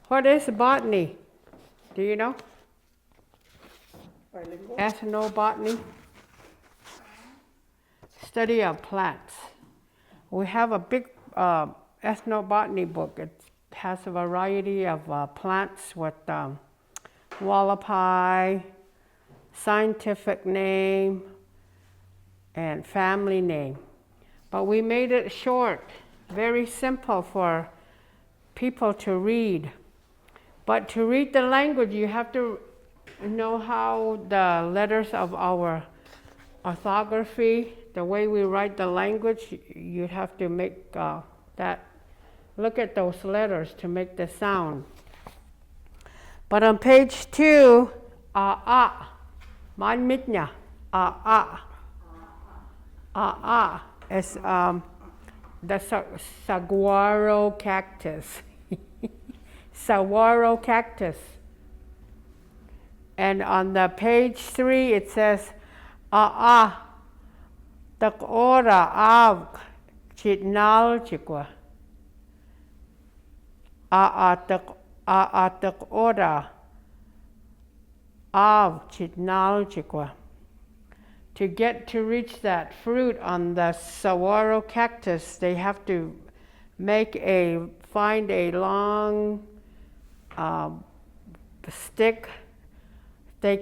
What is botany? Do you know? Bilingual? Ethnobotany? Study of plants. We have a big ethnobotany book. It has a variety of plants with Hualapai, scientific name, and family name. But we made it short, very simple for people to read. But to read the language, you have to know how the letters of our orthography, the way we write the language, you have to make look at those letters to make the sound. But on page 2, man mitnya, is the saguaro cactus. Saguaro cactus. And on the page 3 it says tak ora av chitnal chikwa. Tak ora av chitnal chikwa. To reach that fruit on the saguaro cactus, they have to find a long stick. They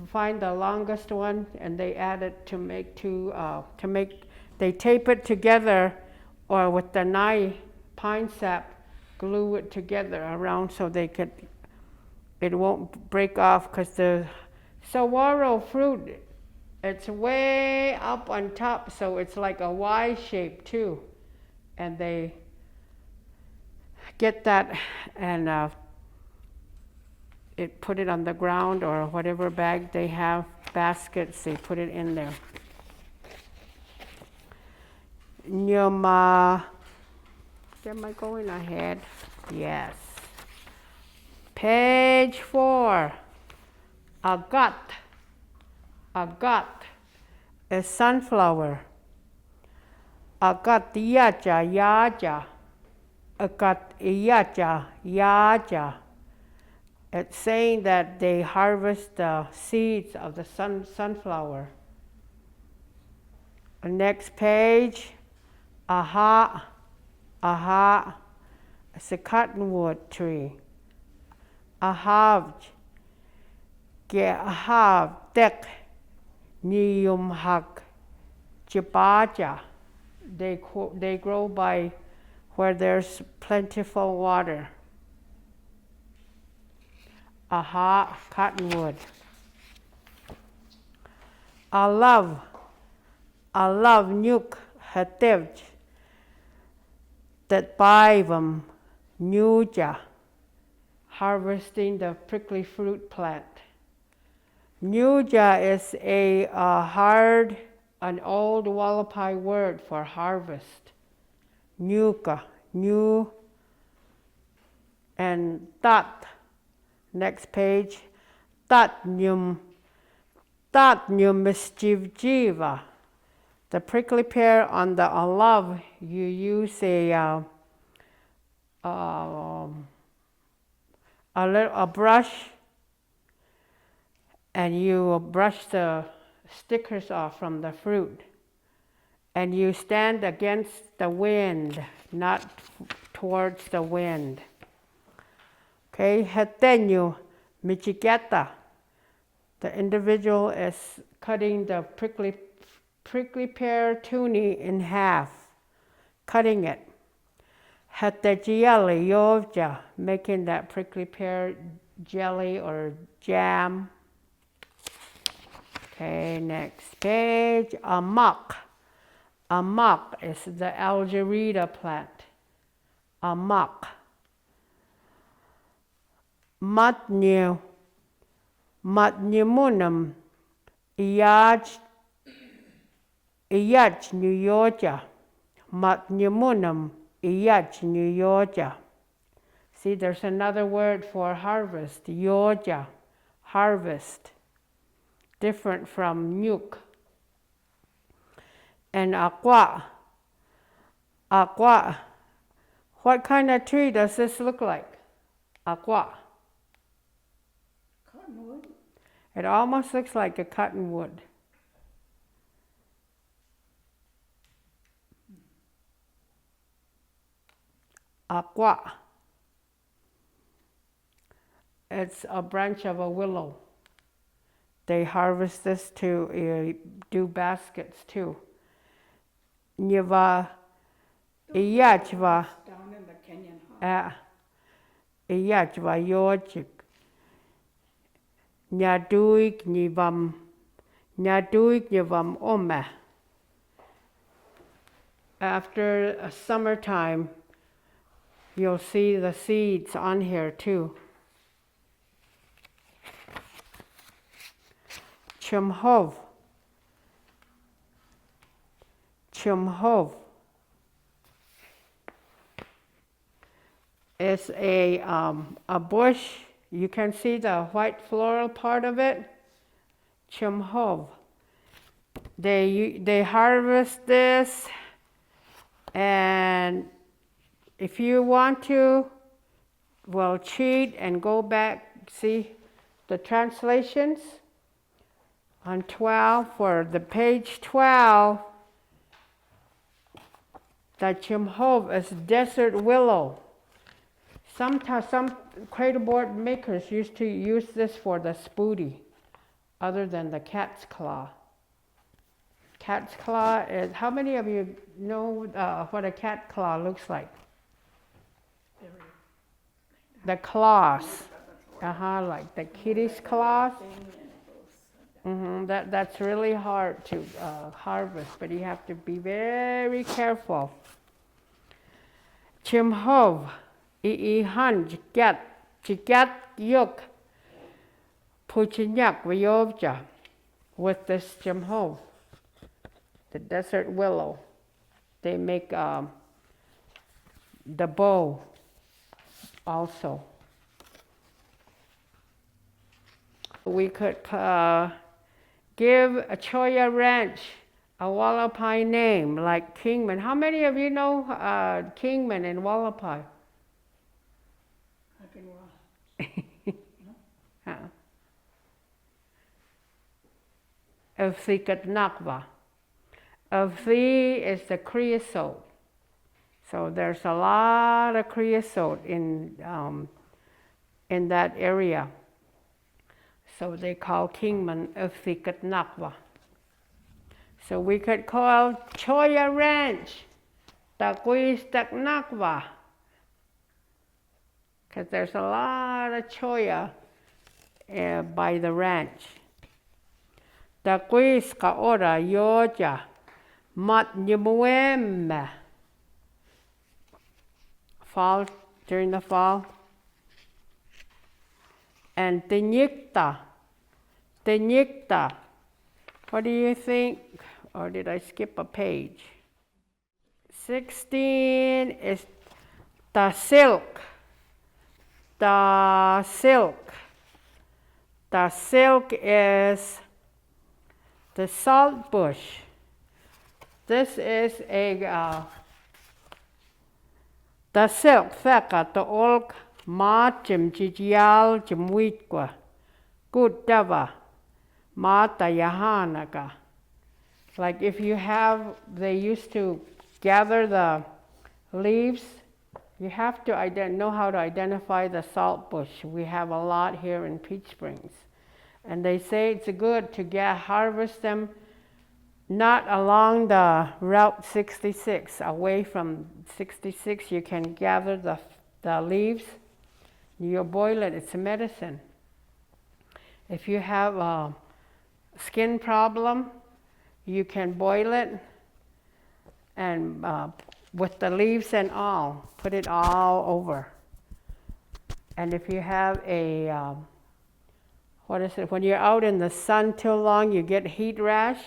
find the longest one and they add it they tape it together, or with the pine sap, glue it together around so it won't break off, because the saguaro fruit, it's way up on top, so it's like a Y shape too. And they get that and put it on the ground, or whatever bag they have, baskets, they put it in there. Nyoma, am I going ahead? Yes. Page 4, agat. Agat is sunflower. Agat yaja yaja. Agat yaja yaja. It's saying that they harvest the seeds of the sunflower. Next page, aha. It's a cottonwood tree. Ahav, gehav, dek, niyum hak, jibaja. They grow by where there's plentiful water. Aha, cottonwood. Alav nyuk hatevj, that baivam nyuja, harvesting the prickly fruit plant. Nyuja is an old Hualapai word for harvest. Nyuka, new, and tat. Next page, tatnyum mischievjiva. The prickly pear on the alav, you use a brush, and you brush the stickers off from the fruit. And you stand against the wind, not towards the wind. Okay, hatenyu michigeta. The individual is cutting the prickly pear tuni in half, cutting it. Hatejiali yovja, making that prickly pear jelly or jam. Okay, next page, amak. Amak is the algerita plant. Amak. Matnyemunum, iyaj nuyoja. Matnyemunum, iyaj nuyoja. See, there's another word for harvest, yoja, harvest, different from nyuk. And aqua. What kind of tree does this look like? Aqua. Cottonwood. It almost looks like a cottonwood. Aqua. It's a branch of a willow. They harvest this to do baskets too. Niva iyachva Down in the canyon, huh? iyachva yojik. Nyaduik nivam ome. After summertime, you'll see the seeds on here too. Chumhov. Chumhov is a bush. You can see the white floral part of it. Chumhov. They harvest this, and if you want to, well, cheat and go back, see the translations on 12 for the page 12. The chumhov is desert willow. Sometimes some cradleboard makers used to use this for the spooty, other than the cat's claw. Cat's claw is, how many of you know what a cat claw looks like? The claws, like the kitty's claws. That's really hard to harvest, but you have to be very careful. Chimhov, iihan jigat yuk, puchinyak vyovja, with this chimhov, the desert willow. They make the bow also. We could give a Choya Ranch a Hualapai name like Kingman. How many of you know Kingman in Hualapai? Avthikat Nakva. Avthi is the creosote. So there's a lot of creosote in that area. So they call Kingman Avthikat Nakva. So we could call Choya Ranch Taquistak Nakva, because there's a lot of choya by the ranch. Taquis ka ora yoja mat nyemuem. Fall, during the fall. And tenyikta. What do you think? Or did I skip a page? 16 is the silk. The silk. The silk is the salt bush. This is the silk theka the olk ma chim chijial chimwitqua good dava ma tayahanaga. Like if you have, they used to gather the leaves, you have to know how to identify the salt bush. We have a lot here in Peach Springs. And they say it's good to harvest them not along the Route 66, away from 66. You can gather the leaves, you boil it, it's a medicine. If you have a skin problem, you can boil it and with the leaves and all, put it all over. And if you have a, when you're out in the sun too long, you get heat rash,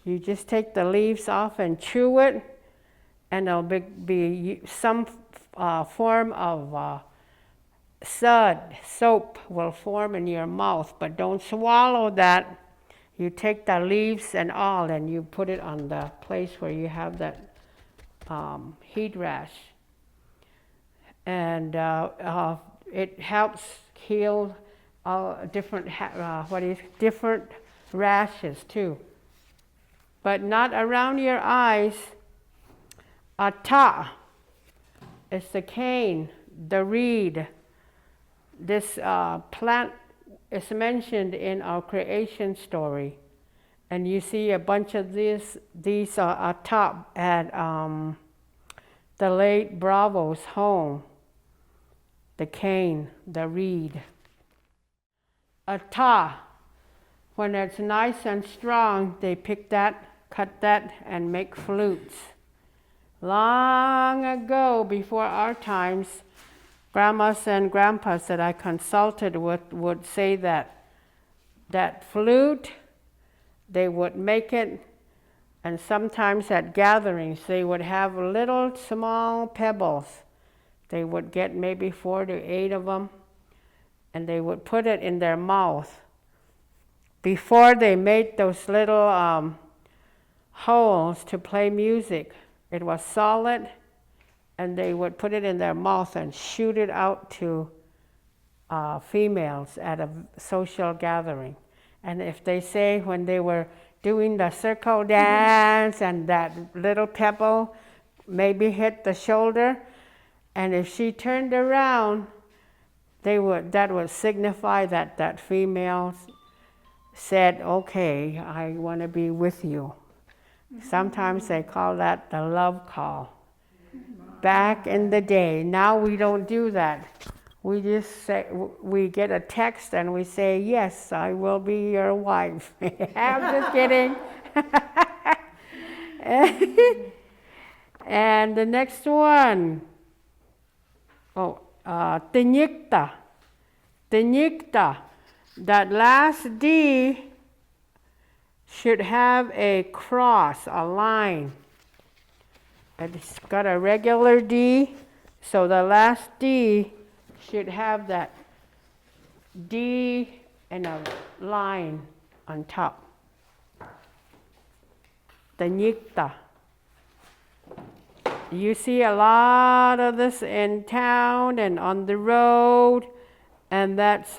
you just take the leaves off and chew it, and there'll be some form of soap will form in your mouth, but don't swallow that. You take the leaves and all, and you put it on the place where you have that heat rash. And It helps heal different different rashes too. But not around your eyes. Ata is the cane, the reed. This plant is mentioned in our creation story. And you see a bunch of these ata at the late Bravo's home. The cane, the reed. Ata, when it's nice and strong, they pick that, cut that, and make flutes. Long ago, before our times, grandmas and grandpas that I consulted with would say that flute, they would make it, and sometimes at gatherings they would have little small pebbles. They would get maybe 4 to 8 of them, and they would put it in their mouth. Before they made those little holes to play music, it was solid, and they would put it in their mouth and shoot it out to females at a social gathering. And if they say when they were doing the circle dance and that little pebble maybe hit the shoulder, and if she turned around, that would signify that female said, okay, I want to be with you. Sometimes they call that the love call. Back in the day, now we don't do that. We just say, we get a text and we say, yes, I will be your wife. I'm just kidding. And the next one, Tinyikta. Tinyikta. That last D should have a cross, a line. It's got a regular D, so the last D should have that D and a line on top. Tinyikta. You see a lot of this in town and on the road, and that's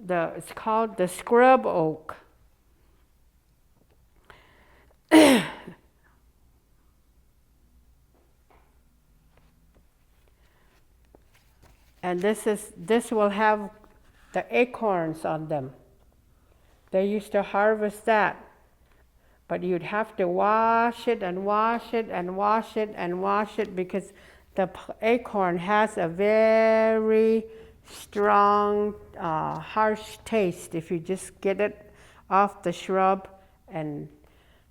it's called the scrub oak. And this will have the acorns on them. They used to harvest that, but you'd have to wash it and wash it and wash it and wash it, because the acorn has a very strong, harsh taste. If you just get it off the shrub and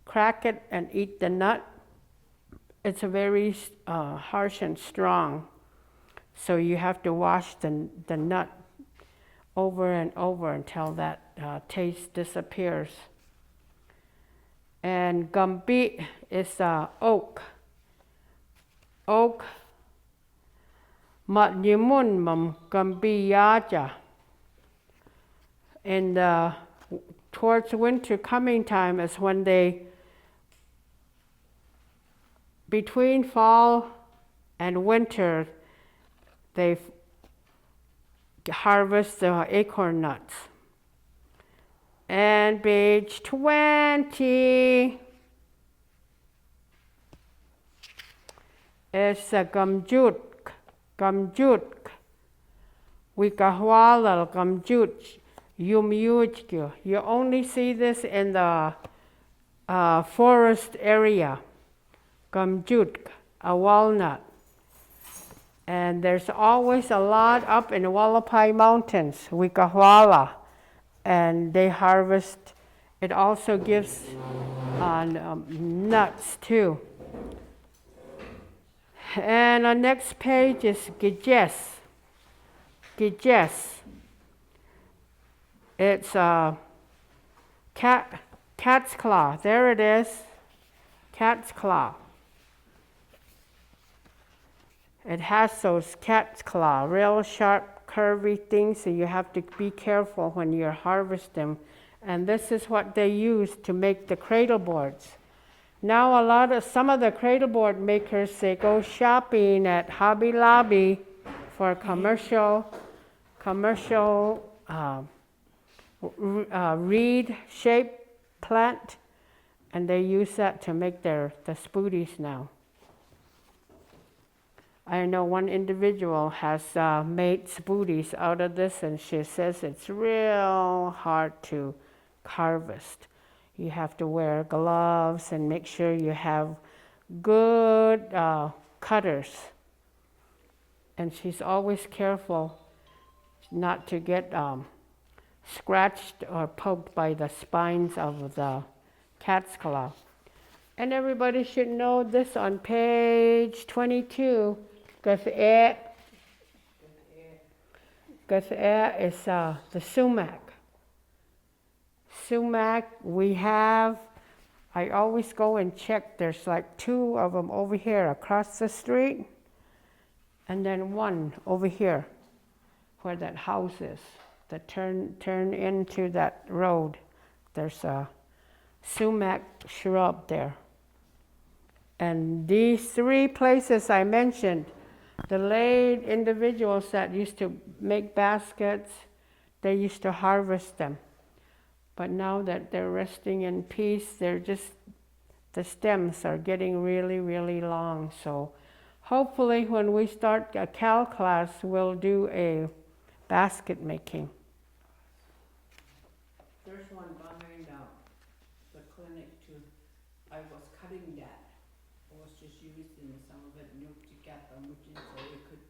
crack it and eat the nut, it's a very harsh and strong. So you have to wash the nut over and over until that taste disappears. And Gumbi is oak. Oak. Matnyimun mam Gumbi yaja. And towards winter coming time is when between fall and winter, they harvest the acorn nuts. And page 20 is a gamjut. Gamjut. Wikahwala gamjut. Yumyujkyu. You only see this in the forest area. Gamjut, a walnut. And there's always a lot up in the Hualapai Mountains, Wikahwala, and they harvest. It also gives nuts too. And the next page is Gijes. Gijes. It's a cat's claw. There it is. Cat's claw. It has those cat's claw, real sharp, curvy things, so you have to be careful when you harvest them. And this is what they use to make the cradle boards. Now some of the cradle board makers, they go shopping at Hobby Lobby for commercial reed-shaped plant, and they use that to make the spooties now. I know one individual has made spooties out of this, and she says it's real hard to harvest. You have to wear gloves and make sure you have good cutters. And she's always careful not to get scratched or poked by the spines of the cat's claw. And everybody should know this on page 22. Gaz'e is the sumac. Sumac we have, I always go and check, there's like 2 of them over here across the street, and then 1 over here where that house is, that turn into that road. There's a sumac shrub there. And these 3 places I mentioned, the late individuals that used to make baskets, they used to harvest them. But now that they're resting in peace, the stems are getting really, really long. So hopefully when we start a Cal class, we'll do a basket making. There's one behind the clinic too. I was cutting that. I was just using some of it to get them, so it could.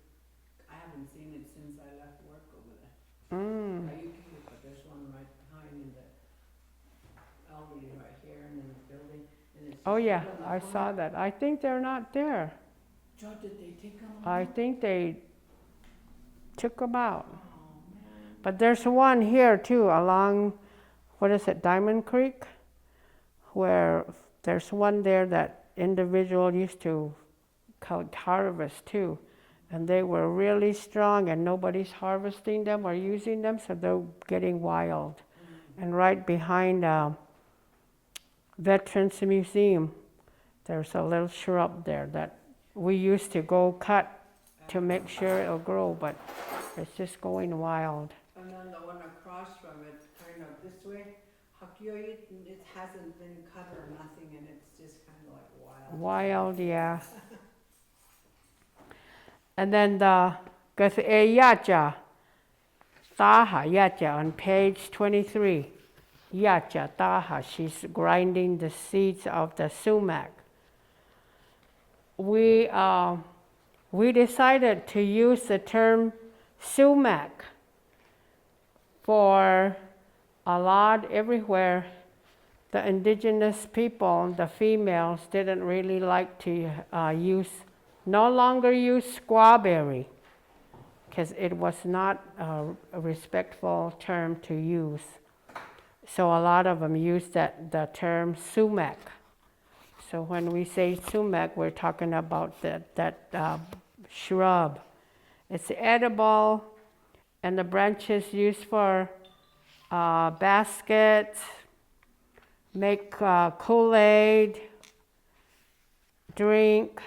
I haven't seen it since I left work over there. But there's one right behind in the elderly right here and in the building. And it's Oh yeah, I saw that. I think they're not there. Joe, did they take them? I think they took them out. Oh man. But there's one here too along, what is it, Diamond Creek? Where there's one there that individual used to harvest too. And they were really strong and nobody's harvesting them or using them, so they're getting wild. And right behind Veterans Museum, there's a little shrub there that we used to go cut to make sure it'll grow, but it's just going wild. And then the one across from it, kind of this way, it hasn't been cut or nothing, and it's just kind of like wild. Wild, yeah. And then the Yacha, Taha Yacha on page 23. Yacha Taha, she's grinding the seeds of the sumac. We decided to use the term sumac for a lot everywhere. The indigenous people, the females, didn't really like to no longer use squawberry because it was not a respectful term to use. So a lot of them used the term sumac. So when we say sumac, we're talking about that shrub. It's edible, and the branches used for baskets, make Kool-Aid, drink.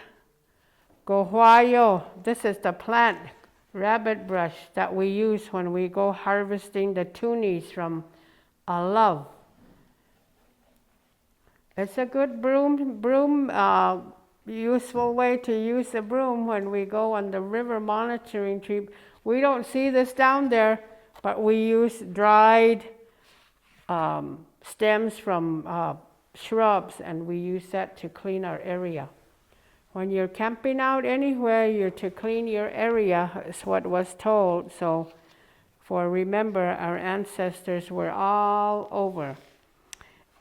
Gohuayo, this is the plant rabbit brush that we use when we go harvesting the tunis from love. It's a good broom useful way to use a broom when we go on the river monitoring trip. We don't see this down there, but we use dried stems from shrubs, and we use that to clean our area. When you're camping out anywhere, you're to clean your area, is what was told. So, remember, our ancestors were all over.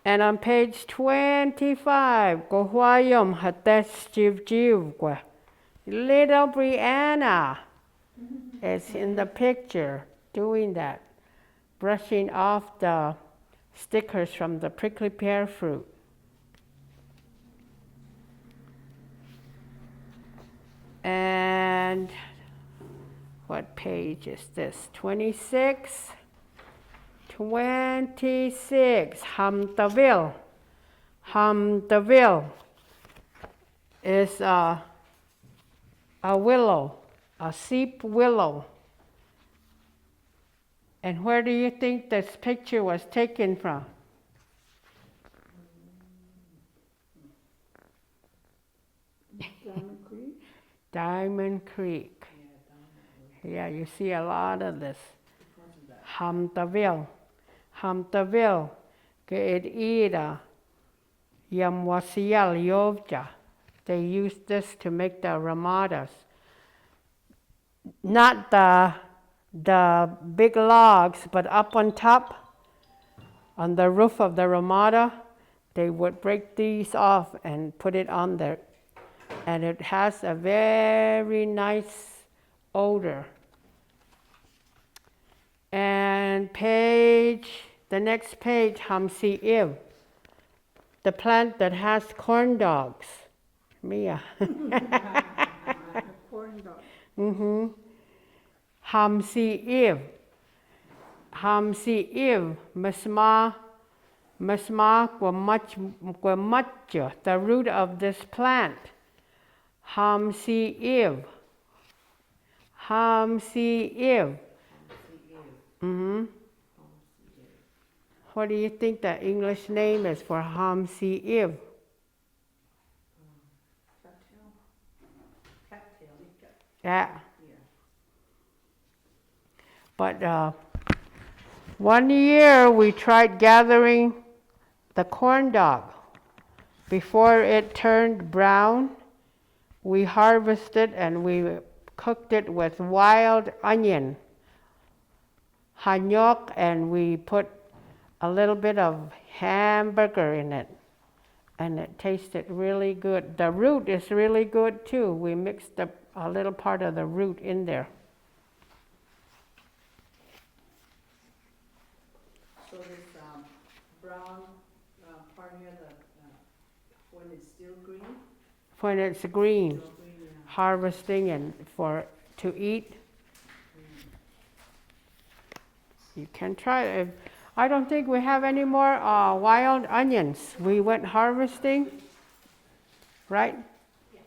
And on page 25, Gohuayom Hatesh Jiv Jiv, little Brianna is in the picture doing that, brushing off the stickers from the prickly pear fruit. And what page is this? 26? 26, Hamtaville. Hamtaville is a willow. a sheep willow. And where do you think this picture was taken from? Diamond Creek? Diamond Creek. Yeah, you see a lot of this. Hamtaville, Ge'edida, Yamwasiel Yovja. They used this to make the ramadas. Not the big logs, but up on top, on the roof of the ramada, they would break these off and put it on there. And it has a very nice odor. And the next page, Hamsi Iv, the plant that has corn dogs. Mia. Corn dog. Mm-hmm. Hamsi Iv, Masma Guamacha, the root of this plant. Hamsi Iv. Mm-hmm. What do you think the English name is for Hamsi Iv? Yeah. But one year we tried gathering the corn dog. Before it turned brown, we harvested and we cooked it with wild onion, hanyok, and we put a little bit of hamburger in it. And it tasted really good. The root is really good too. We mixed a little part of the root in there. So this brown part here, when it's still green? When it's green, Still green, yeah. harvesting and to eat. You can try it. I don't think we have any more wild onions. We went harvesting, right? Yeah.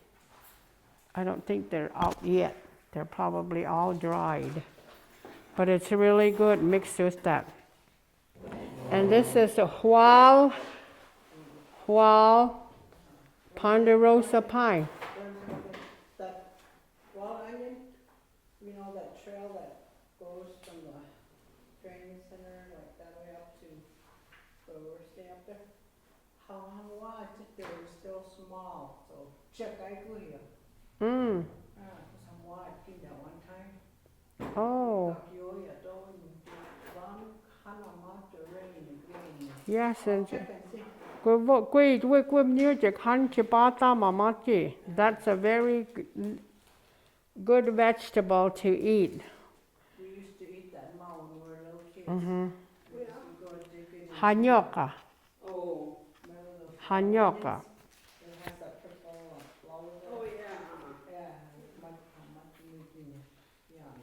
I don't think they're out yet. They're probably all dried. But it's really good mixed with that. And this is a Hual Ponderosa pine. That wild onion, you know, that trail that goes from the training center, like that way up to where we're staying up there. How I think they were still small, so check I go here. Mm. Some wild thing that one time. Oh, yes. And that's a very good vegetable to eat. We used to eat that now when we were little kids. Mm-hmm. We used to go dig it in. Hanyoka. Oh, remember those Hanyoka. it has that purple flower there. Oh, yeah.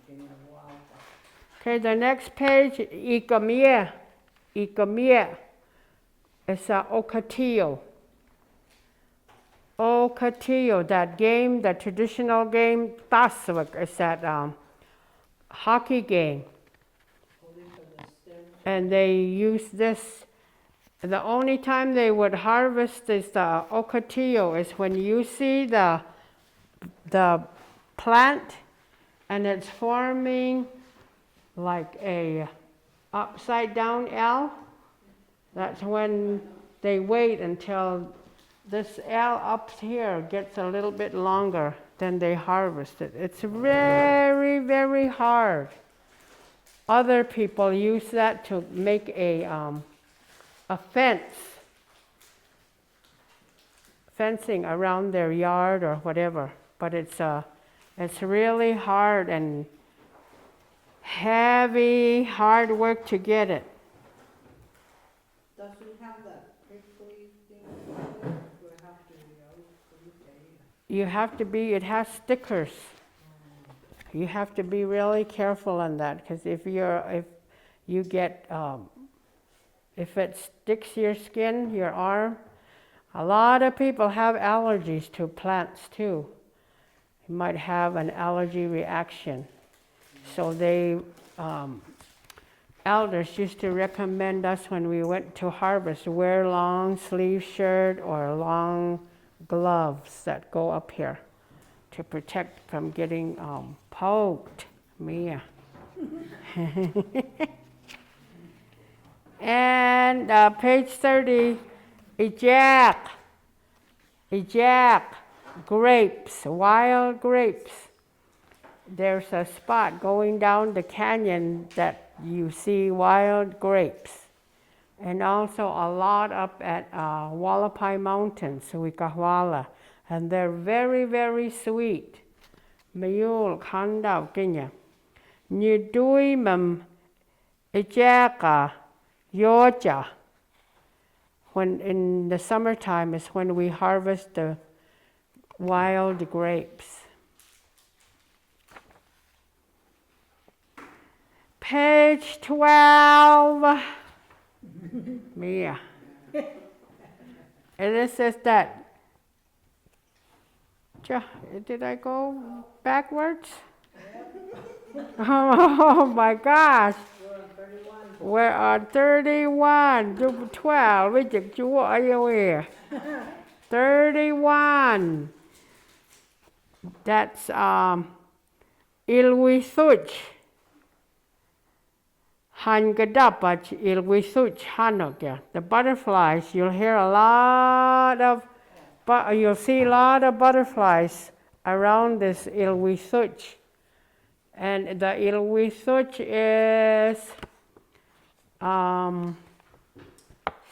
Yeah, wow. Okay, the next page, Ikamia. Ikamia. It's a Ocotillo. Ocotillo, that game, the traditional game, Taswak, is that hockey game. And they use this. The only time they would harvest this Ocotillo is when you see the plant and it's forming like a upside down L. That's when they wait until this L up here gets a little bit longer, then they harvest it. It's very, very hard. Other people use that to make a fencing around their yard or whatever. But it's really hard and heavy, hard work to get it. Does it have that prickly thing? We have to, You have to be, it has stickers. You have to be really careful on that, because if you get, if it sticks your skin, your arm, a lot of people have allergies to plants too. you might have an allergy reaction. So they, elders used to recommend us when we went to harvest, wear long sleeve shirt or long gloves that go up here to protect from getting poked. Mia. And page 30, eject, grapes, wild grapes. There's a spot going down the canyon that you see wild grapes. And also a lot up at Hualapai Mountains, Wikahuala. And they're very, very sweet. Mayul kandao kenya. Nyuduimam ejeka yoja. When in the summertime is when we harvest the wild grapes. Page 12. Mia. And it says that. Did I go backwards? Oh my gosh. We're on 31. 12. We just 31. That's Ilwisuch. Hangadapa Ilwisuch Hanokya. The butterflies, you'll hear a lot of, but you'll see a lot of butterflies around this Ilwisuch. And the Ilwisuch is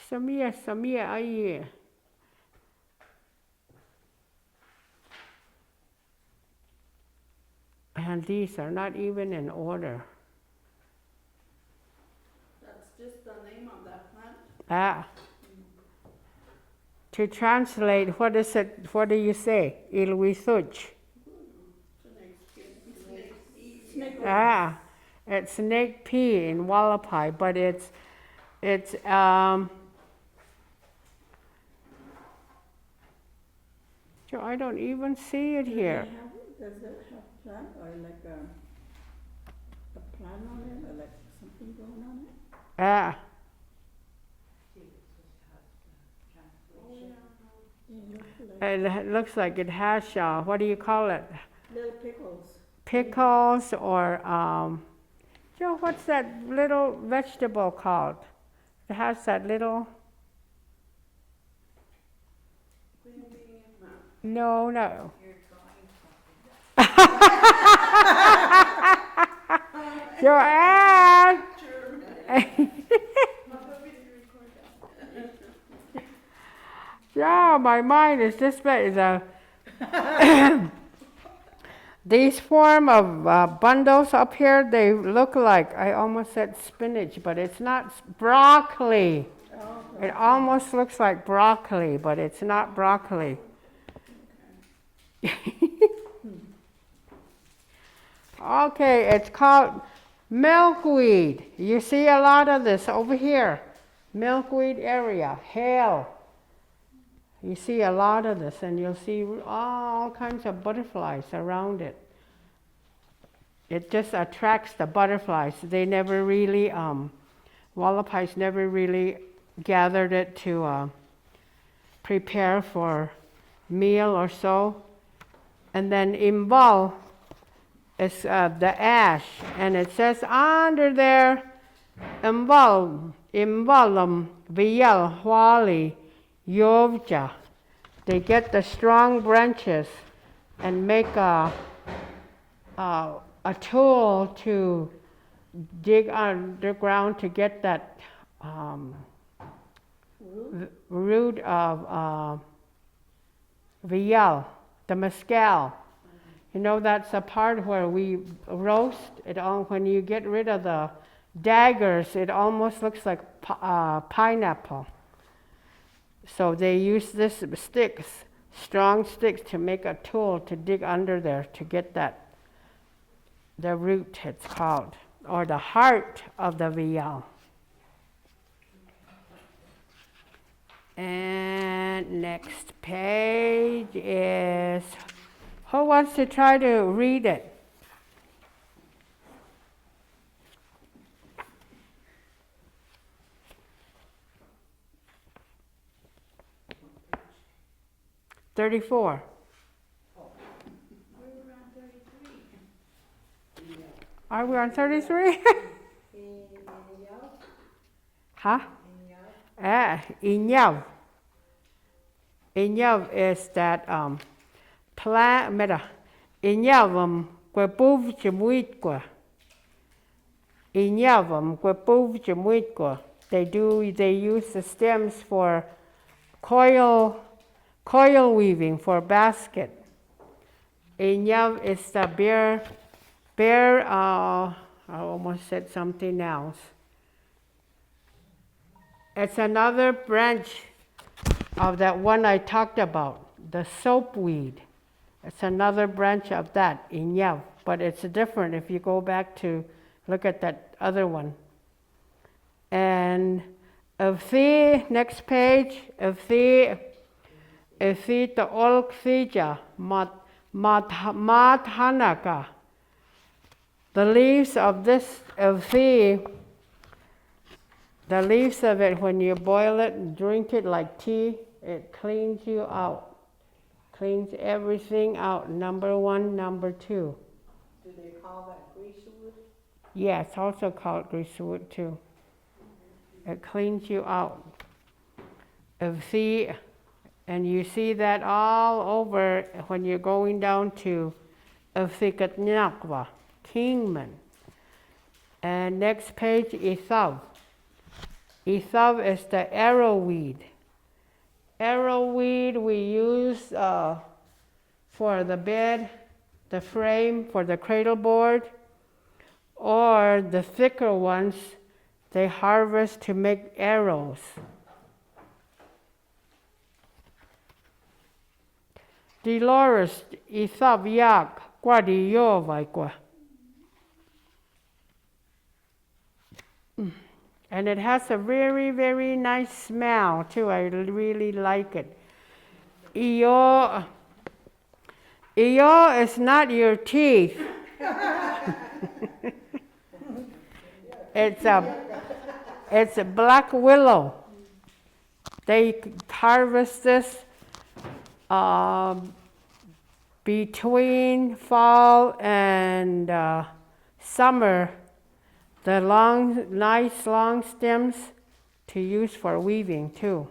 Samia aye. And these are not even in order. That's just the name of that plant? To translate, what is it? What do you say? Ilwisuch. It's snake pea in Hualapai, but it's I don't even see it here. Does it have plant or like a plant on it or like something going on it? It looks like it has, what do you call it? Little pickles. Pickles or, Joe, what's that little vegetable called? It has that little... No. Joanne! Yeah, my mind is this bad. These form of bundles up here, they look like, I almost said spinach, but it's not broccoli. It almost looks like broccoli, but it's not broccoli. Okay, it's called milkweed. You see a lot of this over here. Milkweed area, hail. You see a lot of this, and you'll see all kinds of butterflies around it. It just attracts the butterflies. They never really, Hualapais never really gathered it to prepare for meal or so. And then imbal is the ash, and it says under there, imbalum vial huali yovja. They get the strong branches and make a tool to dig underground to get that root of vial, the mescal. You know, that's a part where we roast it all. When you get rid of the daggers, it almost looks like pineapple. So they use this sticks, strong sticks, to make a tool to dig under there to get that, the root it's called, or the heart of the vial. And next page is Who wants to try to read it? "34. Are we on 33? Huh? Inyao. Inyao is that plant. Meta. Inyao que puv chemuit qua. Inyao que puv chemuit qua. They use the stems for coil weaving for basket. Inyao is the bear. I almost said something else. It's another branch of that one I talked about, the soapweed. It's another branch of that, inyao, but it's different if you go back to look at that other one. And of the next page, of the olk thija, mathanaka. The leaves of this, the leaves of it, when you boil it and drink it like tea, it cleans you out. Cleans everything out, number 1, number 2. Do they call that greasewood? Yeah, it's also called greasewood too. It cleans you out. And you see that all over when you're going down to Katnyakwa, Kingman. And next page, Ethav. Ethav is the arrowweed. Arrowweed we use for the bed, the frame, for the cradle board, or the thicker ones they harvest to make arrows. Dolores Ethav yak quadiyo vaikwa. And it has a very, very nice smell too. I really like it. Iyo is not your teeth. It's a black willow. They harvest this between fall and summer. The nice long stems to use for weaving too.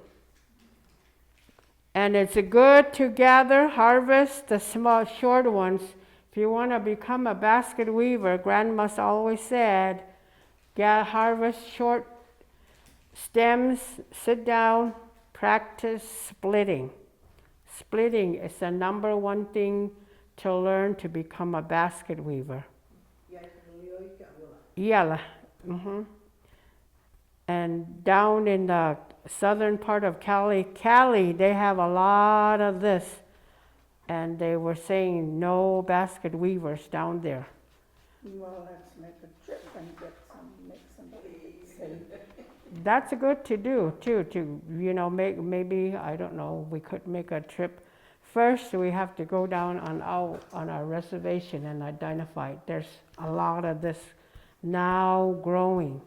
And it's good to gather, harvest the small, short ones. If you want to become a basket weaver, Grandma's always said, harvest short stems, sit down, practice splitting. Splitting is the number 1 thing to learn to become a basket weaver. Yeah. Mm-hmm. And down in the southern part of Cali, they have a lot of this. And they were saying no basket weavers down there. Well, let's make a trip and make somebody say. That's good to do too, to maybe, I don't know, we could make a trip. First, we have to go down on our reservation and identify it. There's a lot of this now growing.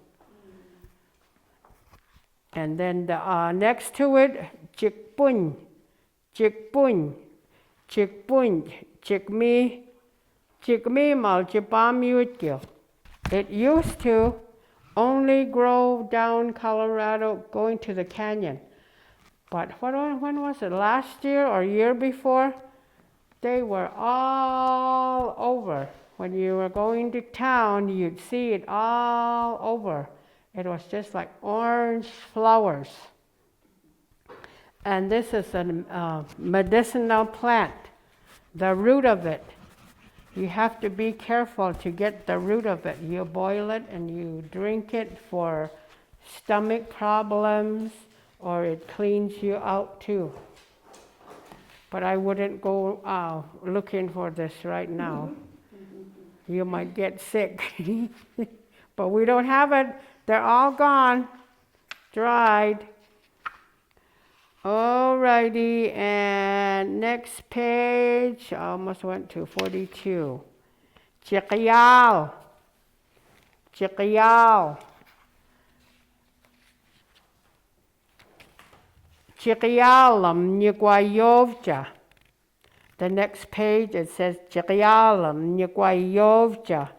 And then the, next to it, chikpun, chikmi mal chipam yutkil. It used to only grow down Colorado going to the canyon. But when was it, last year or year before? They were all over. When you were going to town, you'd see it all over. It was just like orange flowers. And this is a medicinal plant, the root of it. You have to be careful to get the root of it. You boil it and you drink it for stomach problems, or it cleans you out too. But I wouldn't go looking for this right now. You might get sick. But we don't have it. They're all gone, dried. Alrighty, and next page, I almost went to 42. Chiqyal. Chiqyal. Chiqyalam Nyigwayovja. The next page it says Chiqyalam Nyigwayovja.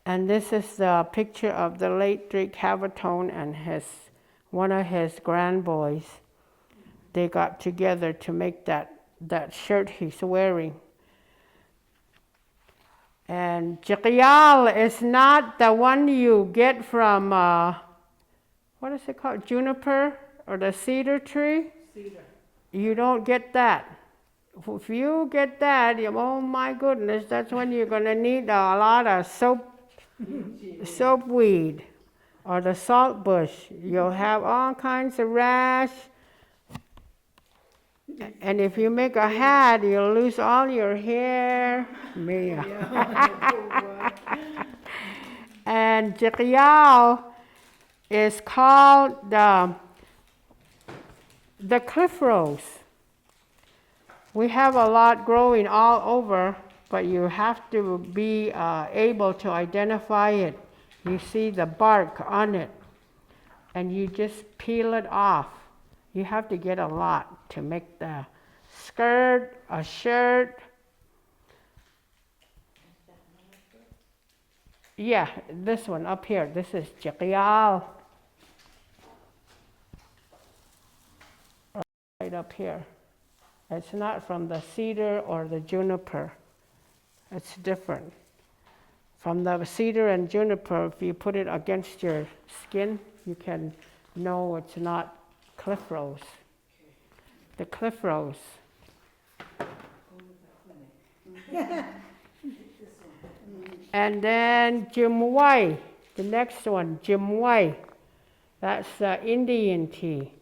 And this is the picture of the late Drake Havertone and one of his grandboys. They got together to make that shirt he's wearing. And Chiqyal is not the one you get from, what is it called, juniper or the cedar tree? Cedar. You don't get that. If you get that, oh my goodness, that's when you're going to need a lot of soapweed or the salt bush. You'll have all kinds of rash. And if you make a hat, you'll lose all your hair. Mia. And Chiqyal is called the cliff rose. We have a lot growing all over, but you have to be able to identify it. You see the bark on it, and you just peel it off. You have to get a lot to make the skirt, a shirt. Yeah, this one up here. This is Chiqyal. Right up here. It's not from the cedar or the juniper. It's different. From the cedar and juniper, if you put it against your skin, you can know it's not cliff rose. The cliff rose. And then Jimwai, the next one, Jimwai. That's Indian tea.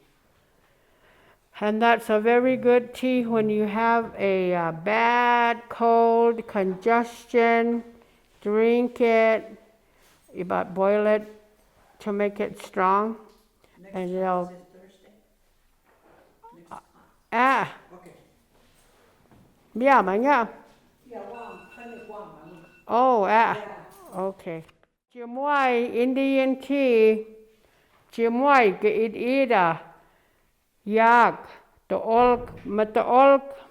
And that's a very good tea when you have a bad cold, congestion. Drink it, about boil it to make it strong. Next and class it'll is Thursday. Next class. Okay. Yeah, mà nhá. Yeah, clinic one. Oh, Yeah. okay. Jimwai Indian tea. Jimwai geida. Yak, the olk,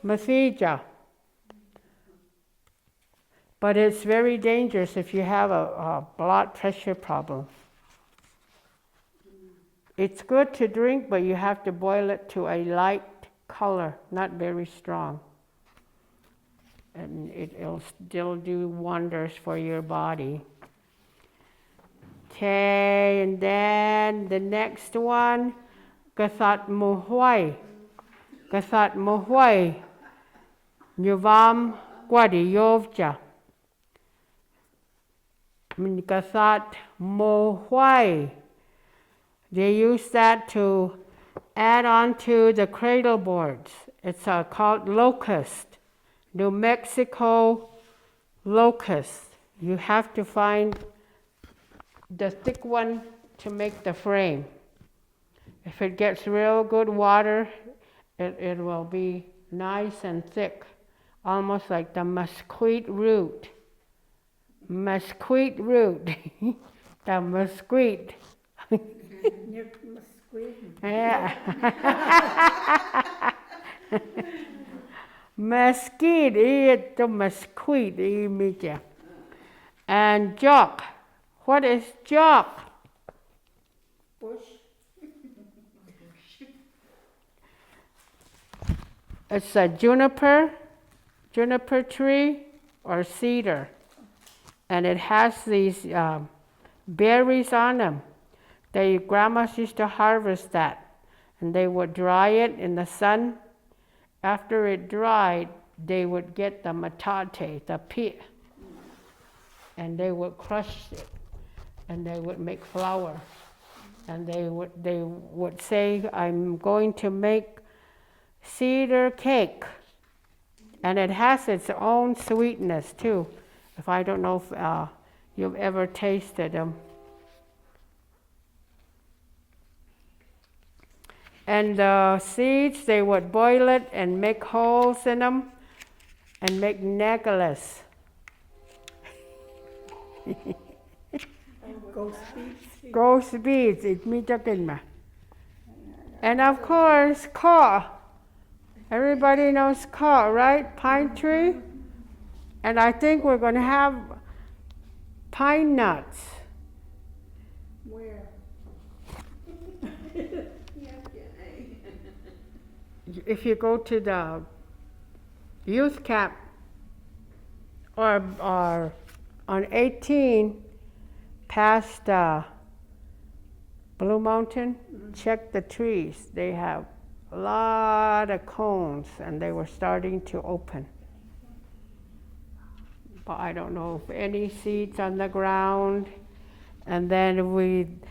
mathija. But it's very dangerous if you have a blood pressure problem. It's good to drink, but you have to boil it to a light color, not very strong. And it'll still do wonders for your body. Okay, and then the next one, Gathat Muhwai. Gathat Muhwai. Nyuvam Gwadiyovja. Gathat Muhwai. They use that to add on to the cradle boards. It's called locust. New Mexico locust. You have to find the thick one to make the frame. If it gets real good water, it will be nice and thick, almost like the mesquite root. Mesquite root. The mesquite. Yeah. Mesquite, it's mesquite. And jock. What is jock? Bush. It's a juniper tree or cedar. And it has these berries on them. The grandmas used to harvest that. And they would dry it in the sun. After it dried, they would get the metate, the pit. And they would crush it. And they would make flour. And they would say, I'm going to make cedar cake. And it has its own sweetness too. If I don't know if you've ever tasted them. And the seeds, they would boil it and make holes in them and make necklace. Ghost beads. Ghost beads, it meจะกินมา And of course, caw. Everybody knows caw, right? Pine tree. And I think we're going to have pine nuts. Where? If you go to the youth camp or on 18 past Blue Mountain, check the trees. They have a lot of cones and they were starting to open. But I don't know if any seeds on the ground. And then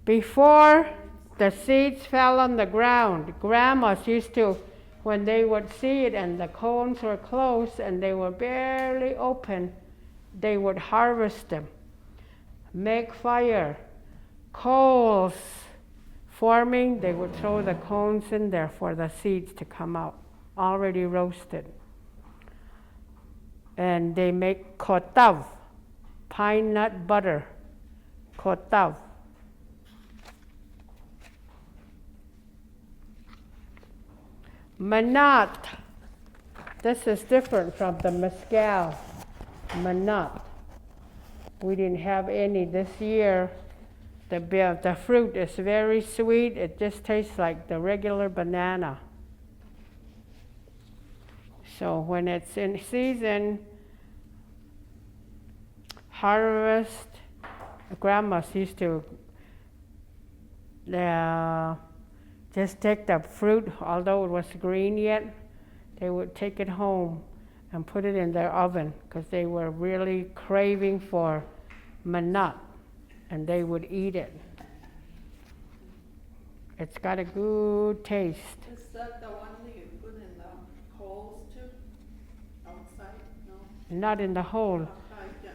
before the seeds fell on the ground, grandmas used to, when they would see it and the cones were close and they were barely open, they would harvest them, make fire, coals forming, they would throw the cones in there for the seeds to come out, already roasted. And they make kotav, pine nut butter, kotav. Manat, this is different from the mezcal. Manat, we didn't have any this year. The fruit is very sweet. It just tastes like the regular banana. So when it's in season, harvest, grandmas used to just take the fruit, although it was green yet, they would take it home and put it in their oven because they were really craving for manat and they would eat it. It's got a good taste. Is that the one that you put in the holes too? Outside? No? Not in the hole. Outside, yeah.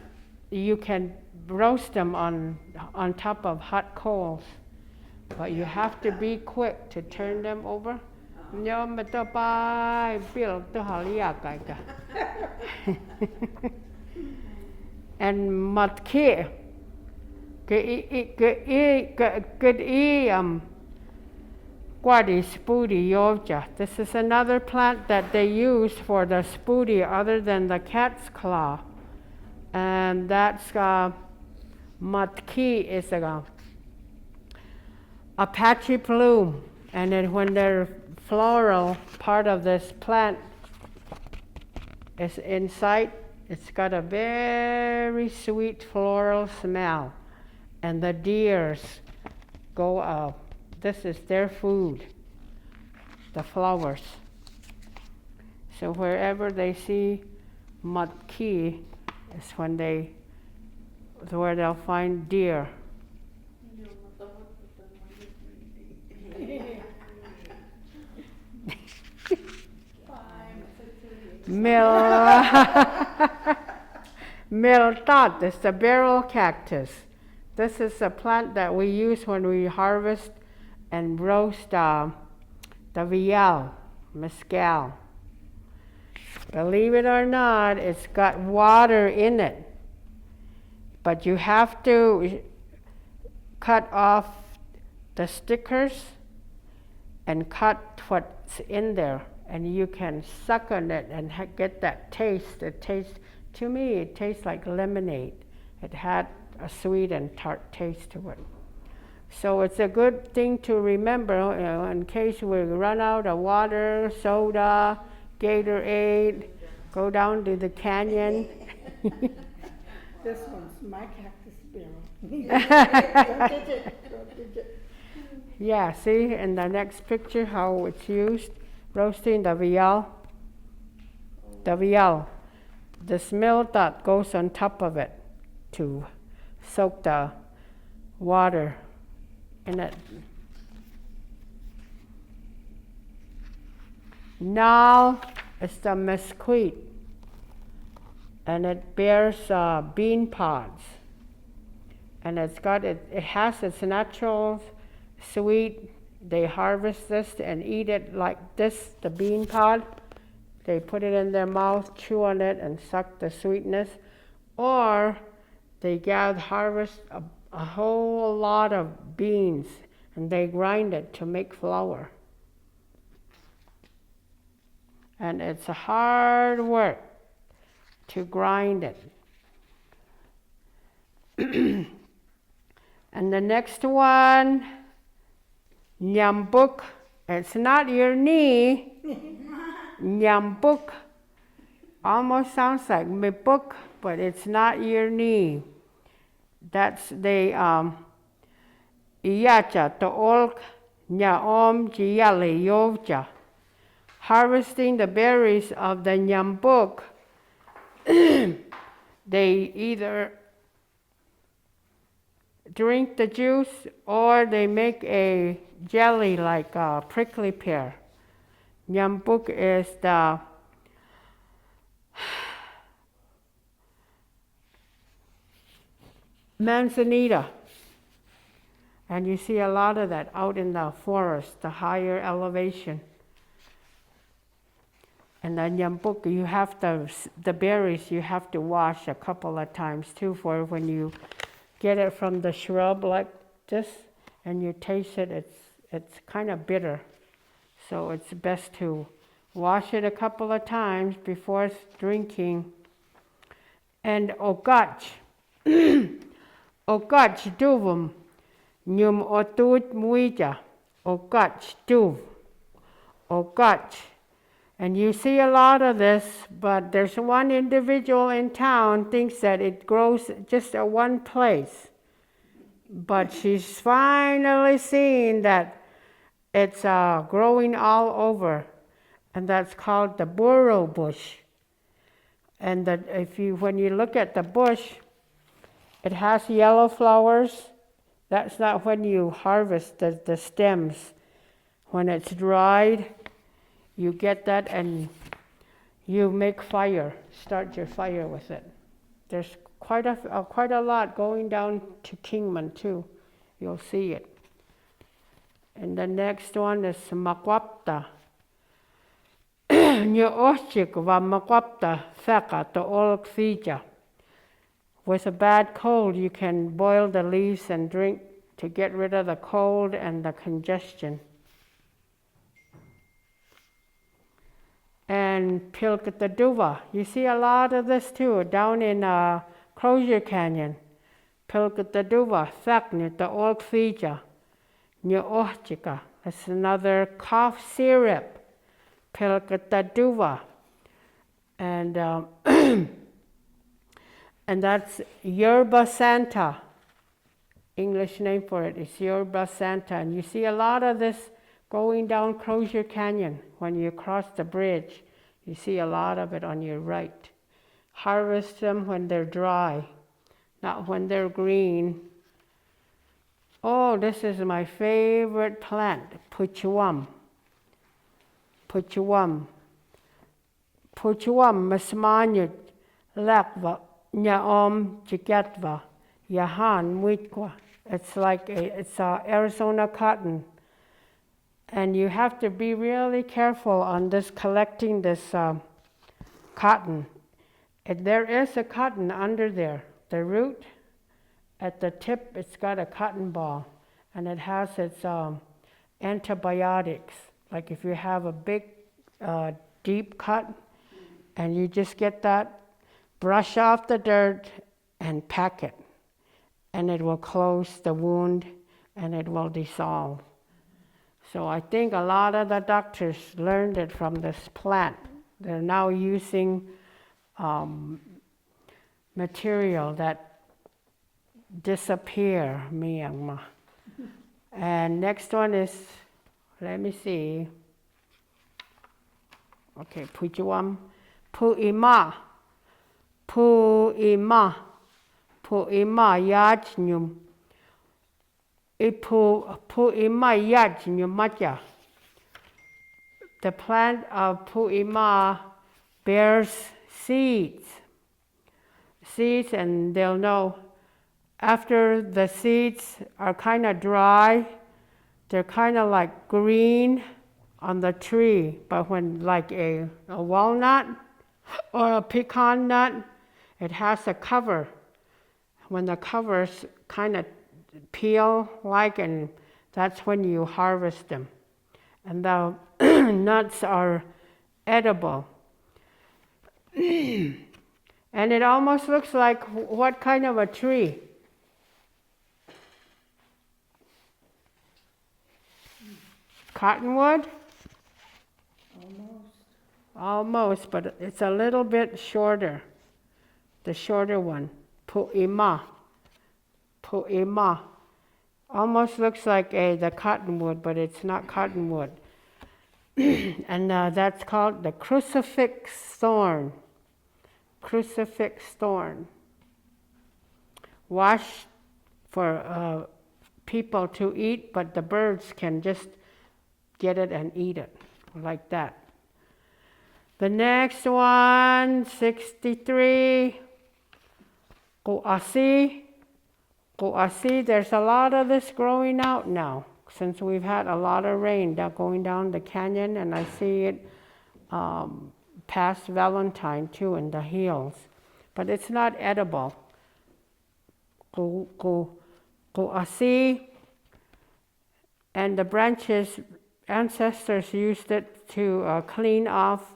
You can roast them on top of hot coals, but you have to be quick to turn them over. Nhớ mà tao bay biểu tao hỏi liạc cái cả. And mật kia, Quadi spooty yoja. This is another plant that they use for the spooty other than the cat's claw. And that's matki is a Apache plume. And then when the floral part of this plant is inside, it's got a very sweet floral smell. And the deers go up. This is their food, the flowers. So wherever they see matki is where they'll find deer. Miltat is the barrel cactus. This is a plant that we use when we harvest and roast the vial, mezcal. Believe it or not, it's got water in it. But you have to cut off the stickers and cut what's in there. And you can suck on it and get that taste. To me, it tastes like lemonade. It had a sweet and tart taste to it. So it's a good thing to remember in case we run out of water, soda, Gatorade, go down to the canyon. This one's my cactus barrel. Yeah, see in the next picture how it's used, roasting the vial. The vial, the smell that goes on top of it to soak the water in it. Now it's the mesquite, and it bears bean pods, and it has its natural sweet They harvest this and eat it like this, the bean pod. They put it in their mouth, chew on it, and suck the sweetness. Or they harvest a whole lot of beans, and they grind it to make flour. And it's hard work to grind it. And the next one, nyambuk. It's not your knee. Nyambuk almost sounds like mibuk, but it's not your knee. That's the iyacha to'olk nyaom jiyali yovja. Harvesting the berries of the nyambuk, they either drink the juice or they make a jelly like a prickly pear. Nyambuk is the manzanita. And you see a lot of that out in the forest, the higher elevation. And the nyambuk, you have the berries you have to wash a couple of times too, for when you get it from the shrub like this and you taste it, it's kind of bitter. So it's best to wash it a couple of times before drinking. And ogach. Ogach duvum. Nyum otut muija. Ogach duv. Ogach. And you see a lot of this, but there's one individual in town thinks that it grows just at one place. But she's finally seeing that it's growing all over, and that's called the burro bush. And that when you look at the bush, it has yellow flowers. That's not when you harvest the stems. When it's dried, you get that and you make fire, start your fire with it. There's quite a lot going down to Kingman too. You'll see it. And the next one is makwapta. Nyo-ochik va makwapta thaka to olok. With a bad cold, you can boil the leaves and drink to get rid of the cold and the congestion. And pilkataduva. You see a lot of this too, down in Crozier Canyon. Pilkataduva, thakni to olk. Nyo-ochika. That's another cough syrup. Pilkataduva. And and that's yerba santa. English name for it is yerba santa. And you see a lot of this going down Crozier Canyon. When you cross the bridge, you see a lot of it on your right. Harvest them when they're dry, not when they're green. Oh, this is my favorite plant, puchuam. Puchuam. Puchuam masmanyut lakva nyaom jikatva yahan muitwa. It's like it's Arizona cotton. And you have to be really careful on this collecting this cotton. And there is a cotton under there. The root, at the tip, it's got a cotton ball. And it has its antibiotics. Like if you have a big, deep cut, and you just get that, brush off the dirt and pack it. And it will close the wound and it will dissolve. So I think a lot of the doctors learned it from this plant. They're now using material that disappear, Myanmar. And next one is, let me see. Okay, pujuam, puima, puima, puima yajnyum. The plant of puima bears seeds. And they'll know after the seeds are kind of dry, They're kind of like green on the tree, but when like a walnut or a pecan nut, it has a cover. When the covers kind of peel like, and that's when you harvest them. And the nuts are edible. And it almost looks like what kind of a tree? Cottonwood? Almost, but it's a little bit shorter. The shorter one. Pu'ima. Pu'ima. Almost looks like the cottonwood, but it's not cottonwood. And that's called the crucifix thorn. Crucifix thorn. Washed for people to eat, but the birds can just get it and eat it, like that. The next one, 63, Ku'asi. Ku'asi, there's a lot of this growing out now, since we've had a lot of rain going down the canyon, and I see it past Valentine too in the hills. But it's not edible. Ku'asi, and the branches, ancestors used it to clean off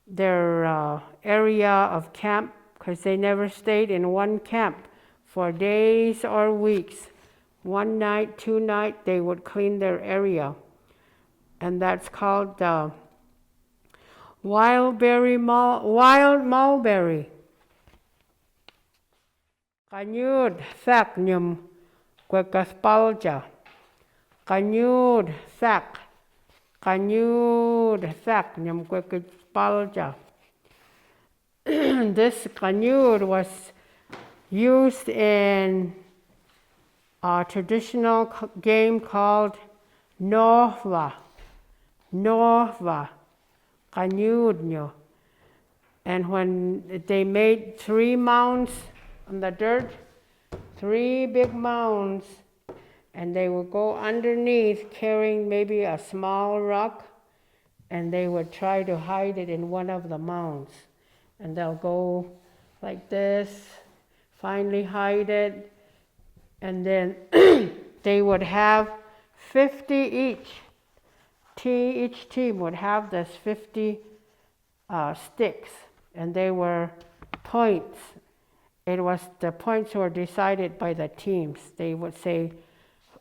their area of camp, because they never stayed in one camp for days or weeks. One night, 2 nights, they would clean their area. And that's called wild mulberry. Kanyud thak nyum kwekaspalja. Kanyud thak. Kanyud thak nyum kwekaspalja. This kanyud was used in a traditional game called Norva. Norva. Kanyudnyo. And when they made 3 mounds on the dirt, 3 big mounds, and they would go underneath carrying maybe a small rock, and they would try to hide it in one of the mounds. And they'll go like this, finally hide it, and then they would have 50 each. Each team would have this 50 sticks, and they were points. The points were decided by the teams. They would say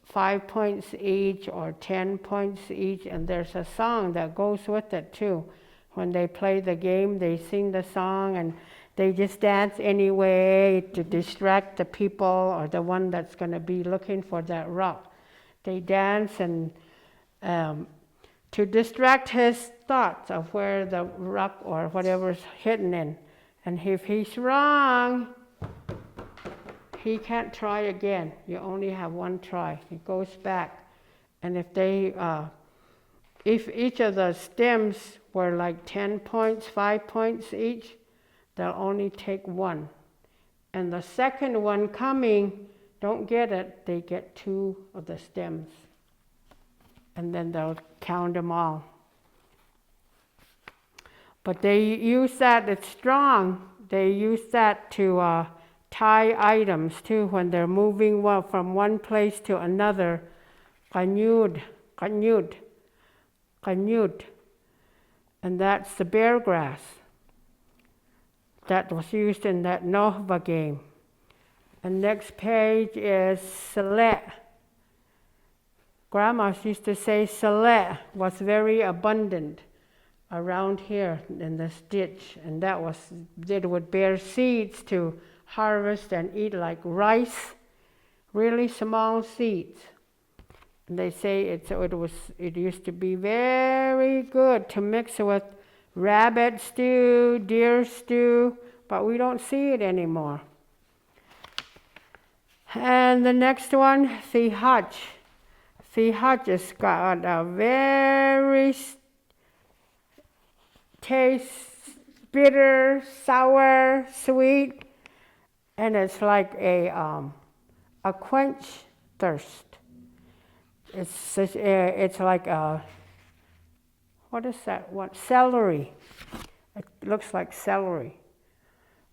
5 points each or 10 points each, and there's a song that goes with it too. When they play the game, they sing the song, and they just dance anyway to distract the people or the one that's going to be looking for that rock. They dance and to distract his thoughts of where the rock or whatever's hidden in. And if he's wrong, he can't try again. You only have one try. He goes back. And if each of the stems were like 10 points, 5 points each, they'll only take 1. And the second one coming, don't get it, they get 2 of the stems. And then they'll count them all. But they use that, it's strong. They use that to tie items too when they're moving from one place to another. Kanyud. And that's the bear grass that was used in that Nova game. And next page is Salet. Grandmas used to say Salet was very abundant around here in this ditch, and they would bear seeds to harvest and eat, like rice, really small seeds. And they say it used to be very good to mix with rabbit stew, deer stew, but we don't see it anymore. And the next one, Thihach. Thihach has got a very taste, bitter, sour, sweet, and it's like a quench thirst. It's like what is that? What, celery? It looks like celery,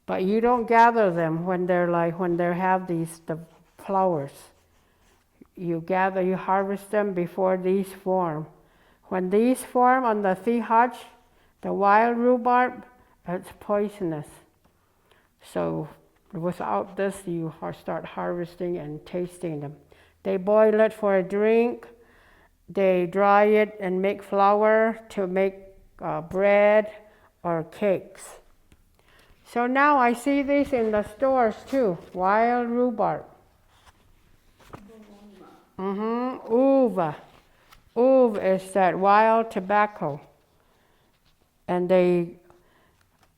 but you don't gather them when they have the flowers. You harvest them before these form. When these form on the thihaj, the wild rhubarb, it's poisonous. So without this, you start harvesting and tasting them. They boil it for a drink. They dry it and make flour to make bread or cakes. So now I see these in the stores too, wild rhubarb. Uva. Uva is that wild tobacco. And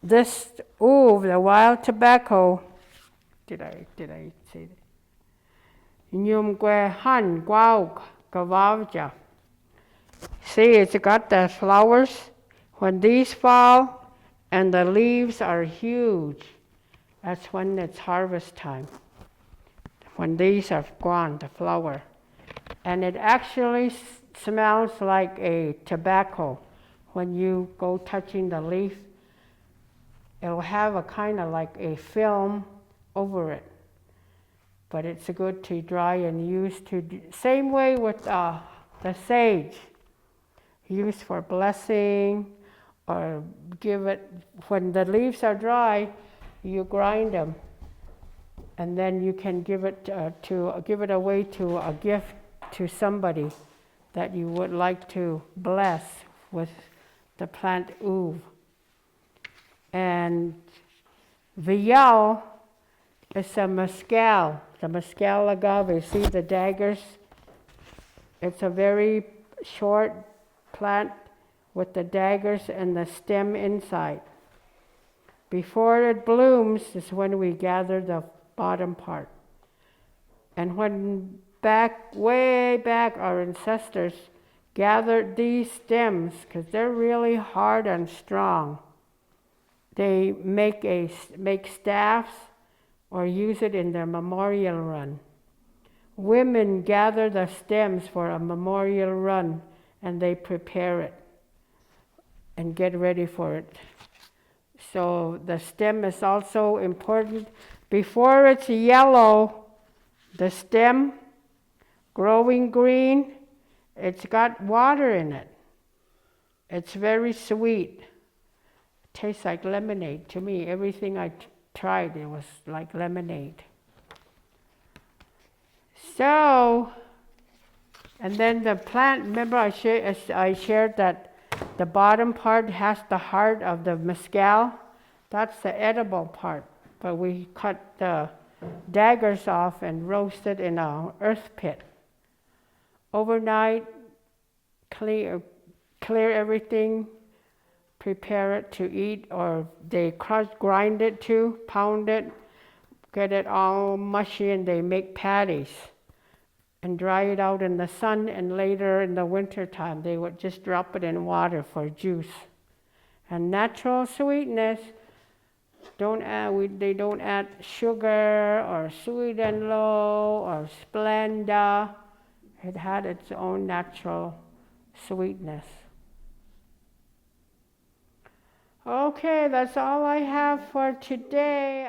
this uva, the wild tobacco, did I say that? Nyumgue han guaug gavavja. See, it's got the flowers. When these fall and the leaves are huge, that's when it's harvest time. When these are gone, the flower. And it actually smells like a tobacco. When you go touching the leaf, it'll have a kind of like a film over it. But it's good to dry and use same way with the sage. Used for blessing, or give it, when the leaves are dry, you grind them. And then you can give it away to a gift to somebody that you would like to bless with the plant uv. And Viyal is a mescal, the mescal agave. See the daggers? It's a very short plant with the daggers and the stem inside. Before it blooms is when we gather the bottom part. And when way back, our ancestors gathered these stems, because they're really hard and strong. They make staffs or use it in their memorial run. Women gather the stems for a memorial run, and they prepare it and get ready for it. So the stem is also important. Before it's yellow, the stem, growing green, it's got water in it. It's very sweet. It tastes like lemonade to me. Everything I tried, it was like lemonade. So, and then the plant, remember I shared that the bottom part has the heart of the mescal. That's the edible part. But we cut the daggers off and roast it in an earth pit. Overnight, clear everything, prepare it to eat, or they grind it too, pound it, get it all mushy, and they make patties and dry it out in the sun, and later in the winter time they would just drop it in water for juice. And natural sweetness, they don't add sugar or sweet and low or Splenda. It had its own natural sweetness. Okay, that's all I have for today.